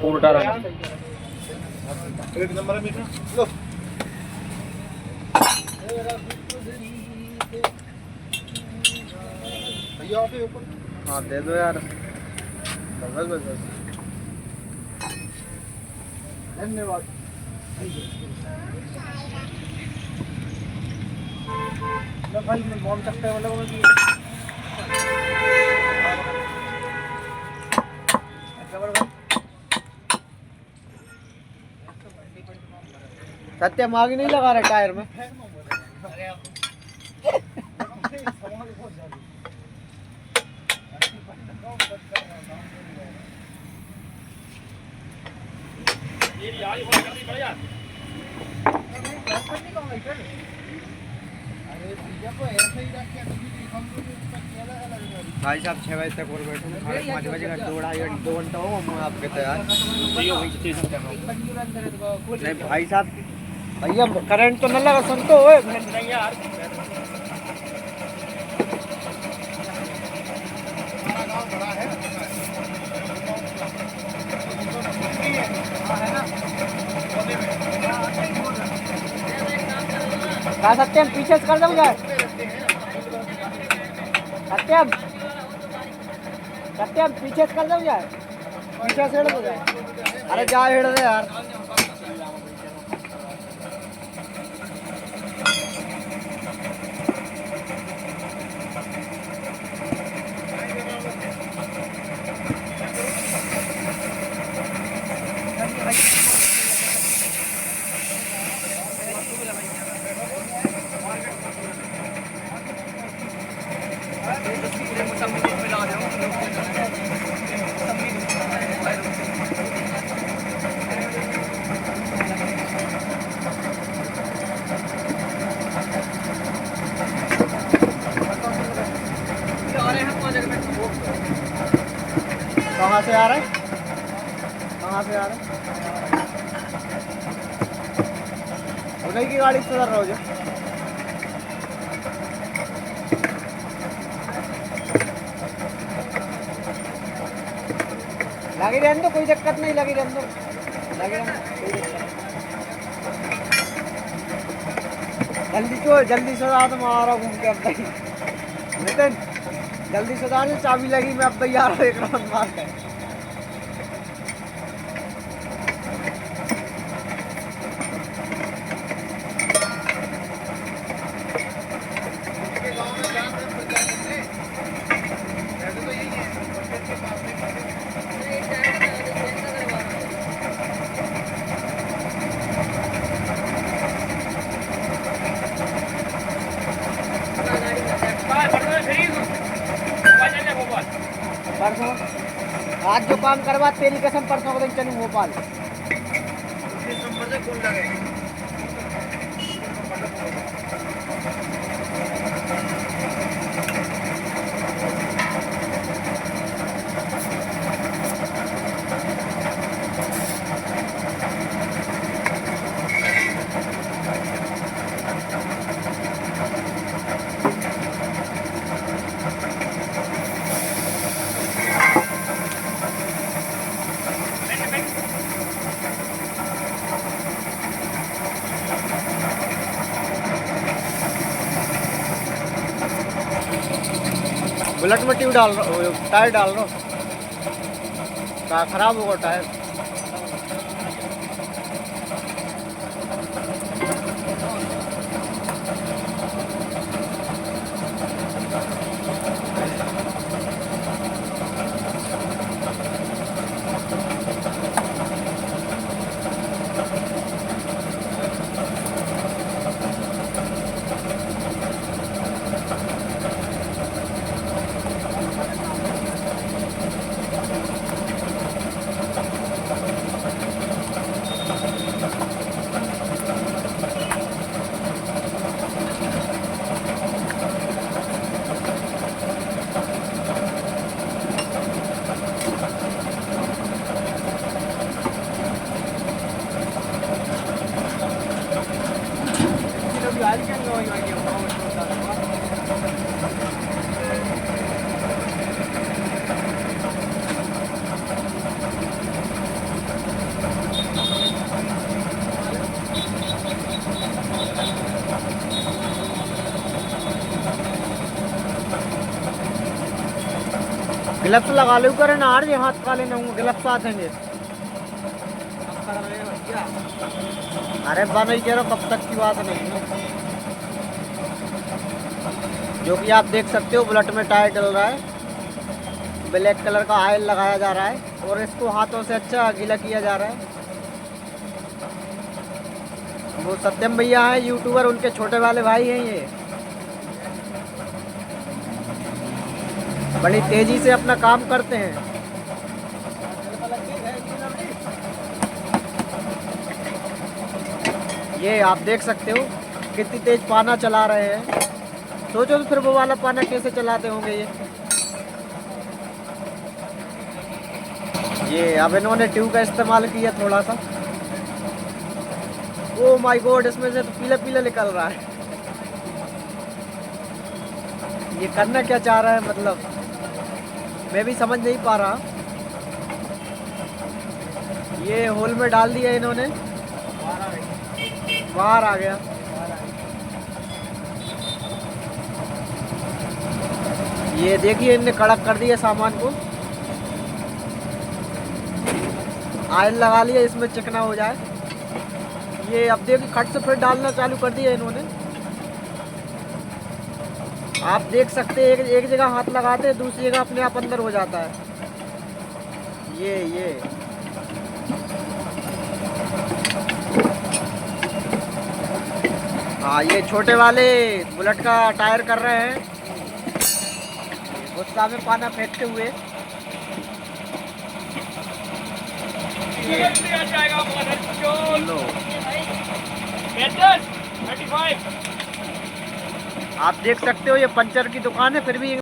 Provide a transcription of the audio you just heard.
पूरा रहा एक नंबर है मीठा लो। भैया आप ऊपर हाँ दे दो यार। बस बस बस धन्यवाद। ना भाई मैं कौन सकते हैं मतलब सत्य मांग नहीं लगा रहा टायर में। भाई साहब 6 बजे तक और बैठे 5 बजे का 2 घंटा हो हम आपके तैयार नहीं भाई साहब। भैया करंट तो न लगा सुन तो नहीं यार। क्या सत्यम पीछे से कर दूंगा। सत्यम सत्यम पीछे से कर दूंगा। पीछे से हेड हो जाए। अरे जा हेड दे यार। कहाँ से आ रहे हैं? कहाँ से आ रहे हैं? उन्हीं की गाड़ी से उधर रहो जो। लगी रहने दो कोई दिक्कत नहीं। लगी रहने दो लगी रहने दो कोई दिक्कत नहीं। जल्दी से आ तुम आ रहा घूम के। अब तक नितिन जल्दी से जाने चाबी लगी। मैं अब तैयार हूँ एक राउंड मार कर। परसों आज जो काम करवा तेरी कसम परसों को दिन चलूँ भोपाल। बुलेट में ट्यूब डाल रहा, टायर डाल रहा हूँ। खराब होगा टायर। ग्लव्स लगा लो करे ना यार, ये हाथ काले ना होंगे, ग्लव्स आतेंगे। अरे बा नहीं कह रहा, कब तक की बात नहीं है। जो कि आप देख सकते हो बुलेट में टायर डल रहा है, ब्लैक कलर का ऑयल लगाया जा रहा है और इसको हाथों से अच्छा गीला किया जा रहा है। वो सत्यम भैया हैं यूट्यूबर, उनके छोटे वाले भाई हैं ये। बड़ी तेजी से अपना काम करते हैं। ये आप देख सकते हो कितनी तेज पाना चला रहे हैं। सोचो तो फिर वो वाला पाना कैसे चलाते होंगे ये अब इन्होंने ट्यूब का इस्तेमाल किया थोड़ा सा। ओ माय गॉड, इसमें से तो पीला पीला निकल रहा है। ये करना क्या चाह रहा है, मतलब मैं भी समझ नहीं पा रहा। ये होल में डाल दिया इन्होंने, बाहर आ गया। ये देखिए इनने कड़क कर दिया सामान को, ऑयल लगा लिया इसमें चिकना हो जाए। ये अब देखिए खट से फिर डालना चालू कर दिया इन्होंने। आप देख सकते हैं एक जगह हाथ लगाते हैं, दूसरी जगह अपने आप अंदर हो जाता है। ये हाँ, ये छोटे वाले बुलेट का टायर कर रहे हैं गुस्सा में पाना फेंकते हुए। आप देख सकते हो ये पंचर की दुकान है, फिर भी